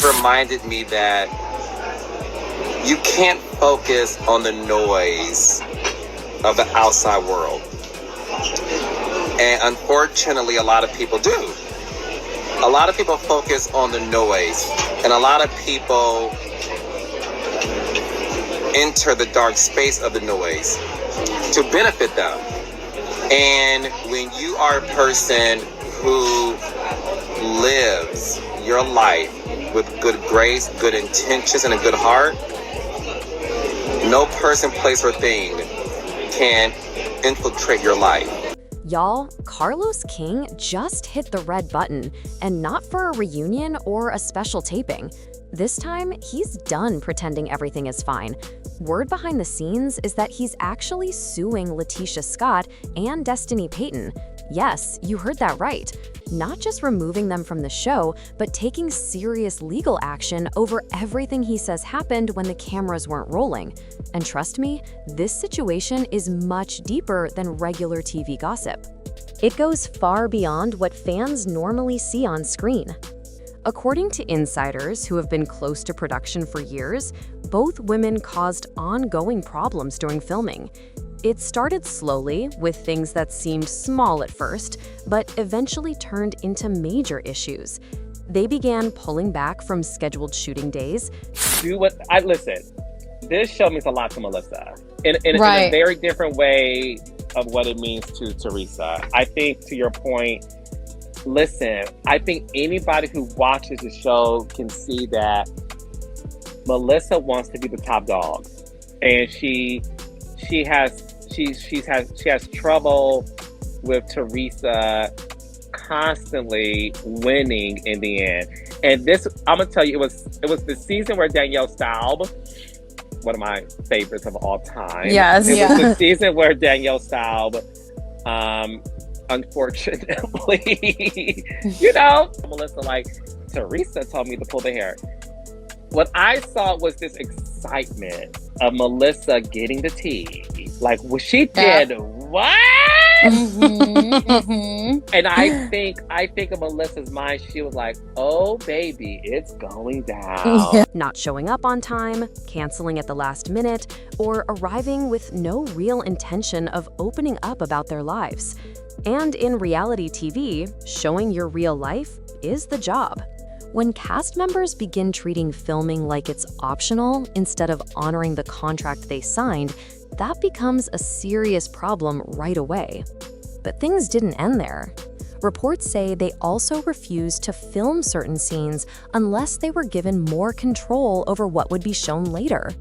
reminded me that you can't focus on the noise of the outside world. And unfortunately, a lot of people do. A lot of people focus on the noise, and a lot of people enter the dark space of the noise to benefit them. And when you are a person who lives your life with good grace, good intentions, and a good heart, no person, place, or thing can infiltrate your life. Y'all, Carlos King just hit the red button, and not for a reunion or a special taping. This time, he's done pretending everything is fine. Word behind the scenes is that he's actually suing LaTisha Scott and Destiny Payton. Yes, you heard that right. Not just removing them from the show, but taking serious legal action over everything he says happened when the cameras weren't rolling. And trust me, this situation is much deeper than regular TV gossip. It goes far beyond what fans normally see on screen. According to insiders who have been close to production for years, both women caused ongoing problems during filming. It started slowly, with things that seemed small at first, but eventually turned into major issues. They began pulling back from scheduled shooting days. Listen, this show means a lot to Melissa in a very different way of what it means to Teresa. I think, to your point, listen, I think anybody who watches the show can see that Melissa wants to be the top dog, and she has trouble with Teresa constantly winning in the end. And this, I'm gonna tell you, it was the season where Danielle Staub, one of my favorites of all time. Yes, it was the season where Danielle Staub, unfortunately, Melissa, like, Teresa told me to pull the hair. What I saw was this excitement of Melissa getting the tea. Like, well, she did what? And I think in Melissa's mind, she was like, oh, baby, it's going down. Not showing up on time, canceling at the last minute, or arriving with no real intention of opening up about their lives. And in reality TV, showing your real life is the job. When cast members begin treating filming like it's optional instead of honoring the contract they signed, that becomes a serious problem right away. But things didn't end there. Reports say they also refused to film certain scenes unless they were given more control over what would be shown later.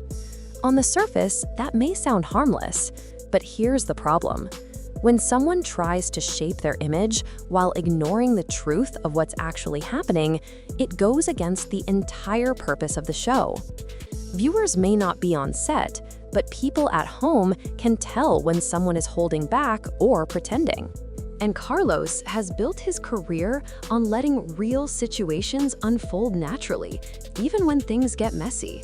On the surface, that may sound harmless, but here's the problem. When someone tries to shape their image while ignoring the truth of what's actually happening, it goes against the entire purpose of the show. Viewers may not be on set, but people at home can tell when someone is holding back or pretending. And Carlos has built his career on letting real situations unfold naturally, even when things get messy.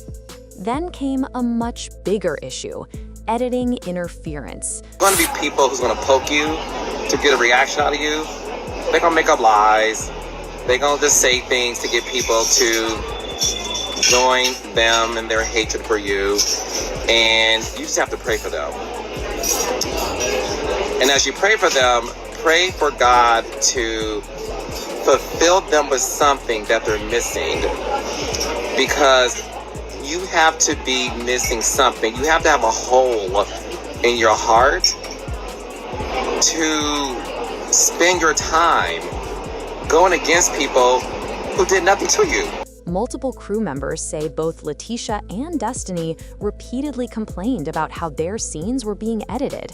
Then came a much bigger issue: editing interference. There's going to be people who's going to poke you to get a reaction out of you. They're going to make up lies. They're going to just say things to get people to join them in their hatred for you. And you just have to pray for them. And as you pray for them, pray for God to fulfill them with something that they're missing. Because you have to be missing something. You have to have a hole in your heart to spend your time going against people who did nothing to you. Multiple crew members say both LaTisha and Destiny repeatedly complained about how their scenes were being edited.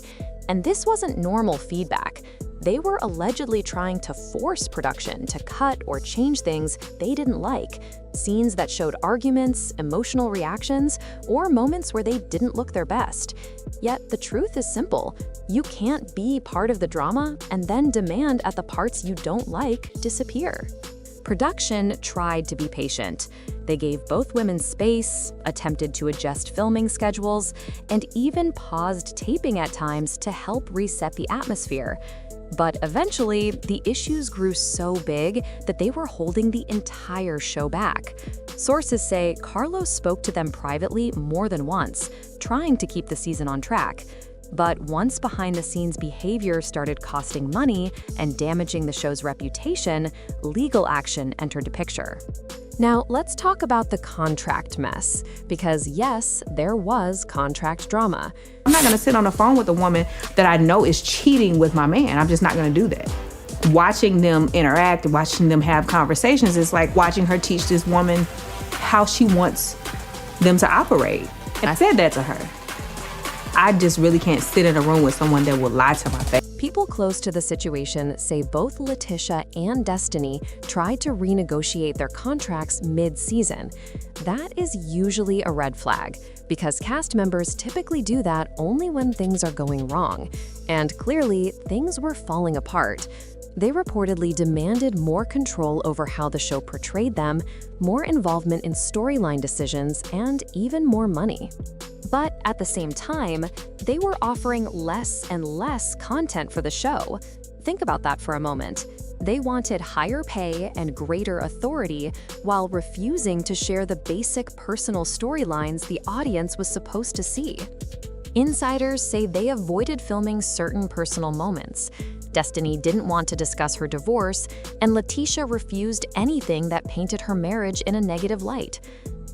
And this wasn't normal feedback. They were allegedly trying to force production to cut or change things they didn't like. Scenes that showed arguments, emotional reactions, or moments where they didn't look their best. Yet the truth is simple. You can't be part of the drama and then demand that the parts you don't like disappear. Production tried to be patient. They gave both women space, attempted to adjust filming schedules, and even paused taping at times to help reset the atmosphere. But eventually, the issues grew so big that they were holding the entire show back. Sources say Carlos spoke to them privately more than once, trying to keep the season on track. But once behind-the-scenes behavior started costing money and damaging the show's reputation, legal action entered the picture. Now, let's talk about the contract mess, because yes, there was contract drama. I'm not gonna sit on the phone with a woman that I know is cheating with my man. I'm just not gonna do that. Watching them interact and watching them have conversations is like watching her teach this woman how she wants them to operate. And I said that to her. I just really can't sit in a room with someone that will lie to my face. People close to the situation say both LaTisha and Destiny tried to renegotiate their contracts mid-season. That is usually a red flag, because cast members typically do that only when things are going wrong. And clearly, things were falling apart. They reportedly demanded more control over how the show portrayed them, more involvement in storyline decisions, and even more money. But at the same time, they were offering less and less content for the show. Think about that for a moment. They wanted higher pay and greater authority while refusing to share the basic personal storylines the audience was supposed to see. Insiders say they avoided filming certain personal moments. Destiny didn't want to discuss her divorce, and LaTisha refused anything that painted her marriage in a negative light.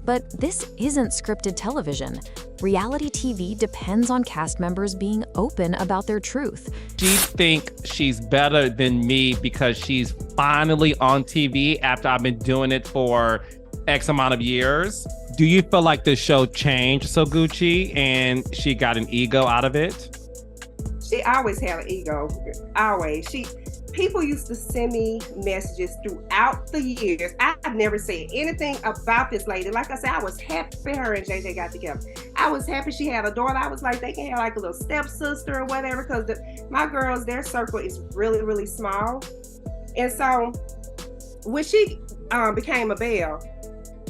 But this isn't scripted television. Reality TV depends on cast members being open about their truth. She thinks she's better than me because she's finally on TV after I've been doing it for X amount of years. Do you feel like the show changed so Gucci and she got an ego out of it? She always had an ego, always. People used to send me messages throughout the years. I've never said anything about this lady. Like I said, I was happy her and JJ got together. I was happy she had a daughter. I was like, they can have like a little stepsister or whatever, because my girls, their circle is really, really small. And so when she became a Belle,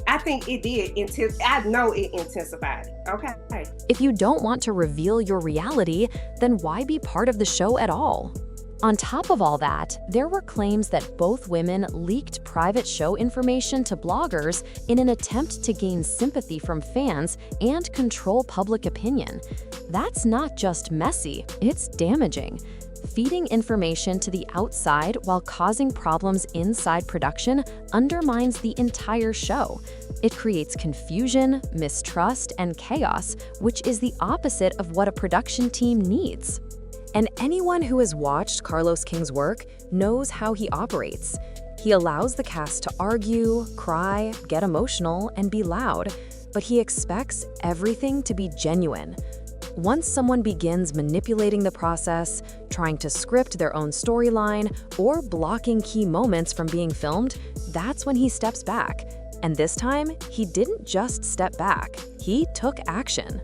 I think it did. I know it intensified. Okay. If you don't want to reveal your reality, then why be part of the show at all? On top of all that, there were claims that both women leaked private show information to bloggers in an attempt to gain sympathy from fans and control public opinion. That's not just messy, it's damaging. Feeding information to the outside while causing problems inside production undermines the entire show. It creates confusion, mistrust, and chaos, which is the opposite of what a production team needs. And anyone who has watched Carlos King's work knows how he operates. He allows the cast to argue, cry, get emotional, and be loud, but he expects everything to be genuine. Once someone begins manipulating the process, trying to script their own storyline, or blocking key moments from being filmed, that's when he steps back. And this time, he didn't just step back, he took action.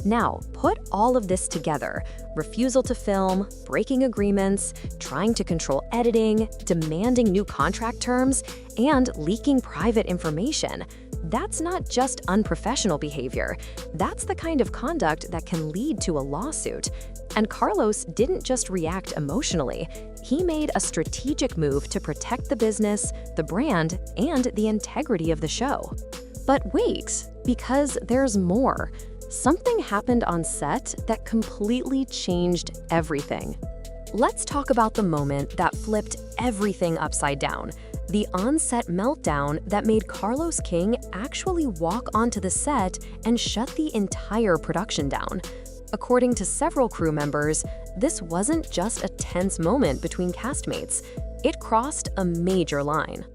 Now, put all of this together: refusal to film, breaking agreements, trying to control editing, demanding new contract terms, and leaking private information. That's not just unprofessional behavior. That's the kind of conduct that can lead to a lawsuit. And Carlos didn't just react emotionally. He made a strategic move to protect the business, the brand, and the integrity of the show. But wait, because there's more. Something happened on set that completely changed everything. Let's talk about the moment that flipped everything upside down. The on-set meltdown that made Carlos King actually walk onto the set and shut the entire production down. According to several crew members, this wasn't just a tense moment between castmates. It crossed a major line.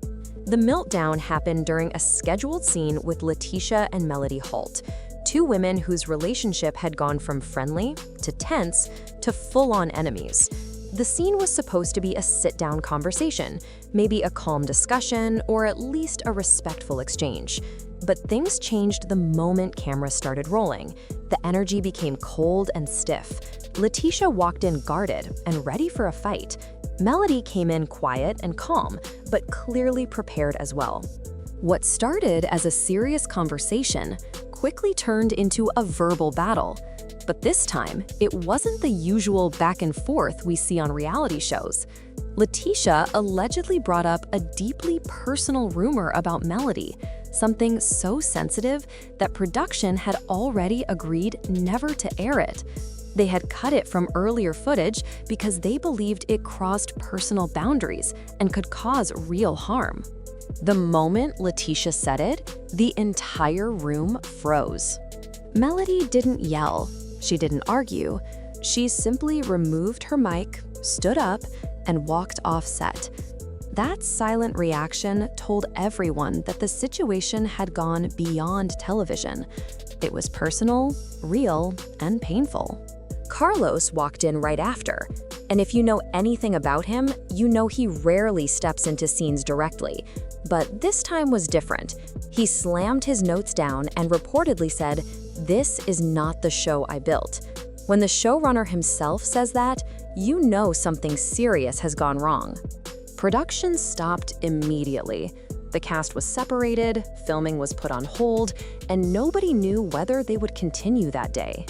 The meltdown happened during a scheduled scene with LaTisha and Melody Holt, two women whose relationship had gone from friendly to tense to full-on enemies. The scene was supposed to be a sit-down conversation, maybe a calm discussion, or at least a respectful exchange. But things changed the moment cameras started rolling. The energy became cold and stiff. LaTisha walked in guarded and ready for a fight. Melody came in quiet and calm, but clearly prepared as well. What started as a serious conversation quickly turned into a verbal battle. But this time, it wasn't the usual back and forth we see on reality shows. LaTisha allegedly brought up a deeply personal rumor about Melody, something so sensitive that production had already agreed never to air it. They had cut it from earlier footage because they believed it crossed personal boundaries and could cause real harm. The moment LaTisha said it, the entire room froze. Melody didn't yell. She didn't argue. She simply removed her mic, stood up, and walked off set. That silent reaction told everyone that the situation had gone beyond television. It was personal, real, and painful. Carlos walked in right after, and if you know anything about him, you know he rarely steps into scenes directly. But this time was different. He slammed his notes down and reportedly said, "This is not the show I built." When the showrunner himself says that, you know something serious has gone wrong. Production stopped immediately. The cast was separated, filming was put on hold, and nobody knew whether they would continue that day.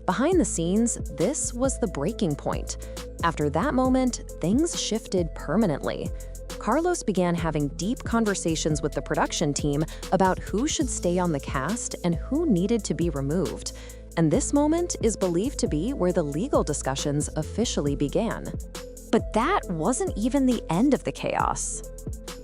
Behind the scenes, this was the breaking point. After that moment, things shifted permanently. Carlos began having deep conversations with the production team about who should stay on the cast and who needed to be removed. And this moment is believed to be where the legal discussions officially began. But that wasn't even the end of the chaos.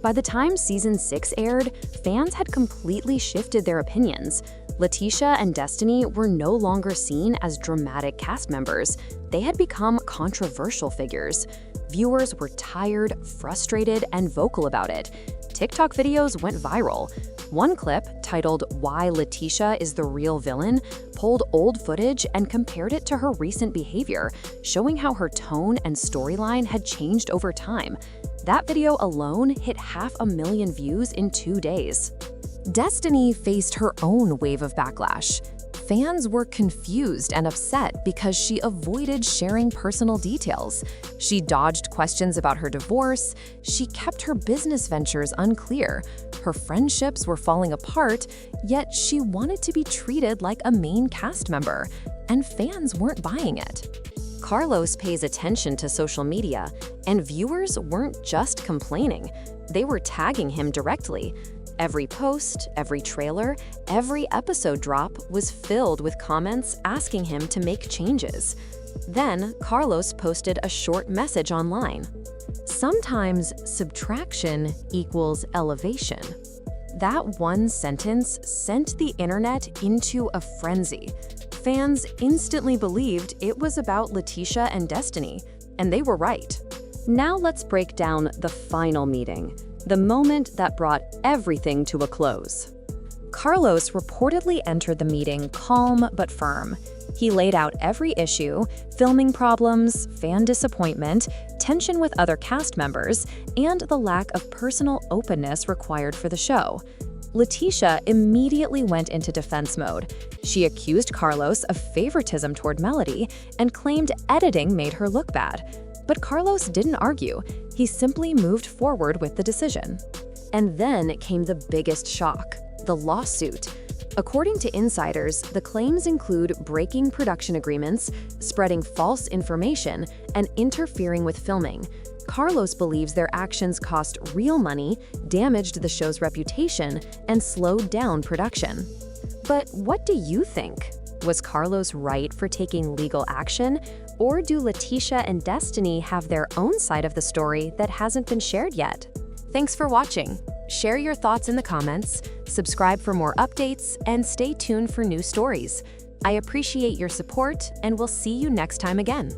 By the time season 6 aired, fans had completely shifted their opinions. LaTisha and Destiny were no longer seen as dramatic cast members. They had become controversial figures. Viewers were tired, frustrated, and vocal about it. TikTok videos went viral. One clip, titled "Why LaTisha is the Real Villain," pulled old footage and compared it to her recent behavior, showing how her tone and storyline had changed over time. That video alone hit 500,000 views in 2 days. Destiny faced her own wave of backlash. Fans were confused and upset because she avoided sharing personal details. She dodged questions about her divorce. She kept her business ventures unclear. Her friendships were falling apart, yet she wanted to be treated like a main cast member, and fans weren't buying it. Carlos pays attention to social media, and viewers weren't just complaining. They were tagging him directly. Every post, every trailer, every episode drop was filled with comments asking him to make changes. Then, Carlos posted a short message online. Sometimes subtraction equals elevation. That one sentence sent the internet into a frenzy. Fans instantly believed it was about LaTisha and Destiny, and they were right. Now let's break down the final meeting, the moment that brought everything to a close. Carlos reportedly entered the meeting calm but firm. He laid out every issue, filming problems, fan disappointment, tension with other cast members, and the lack of personal openness required for the show. LaTisha immediately went into defense mode. She accused Carlos of favoritism toward Melody and claimed editing made her look bad. But Carlos didn't argue. He simply moved forward with the decision. And then came the biggest shock: the lawsuit. According to insiders, the claims include breaking production agreements, spreading false information, and interfering with filming. Carlos believes their actions cost real money, damaged the show's reputation, and slowed down production. But what do you think? Was Carlos right for taking legal action? Or do LaTisha and Destiny have their own side of the story that hasn't been shared yet? Thanks for watching. Share your thoughts in the comments, subscribe for more updates, and stay tuned for new stories. I appreciate your support, and we'll see you next time again.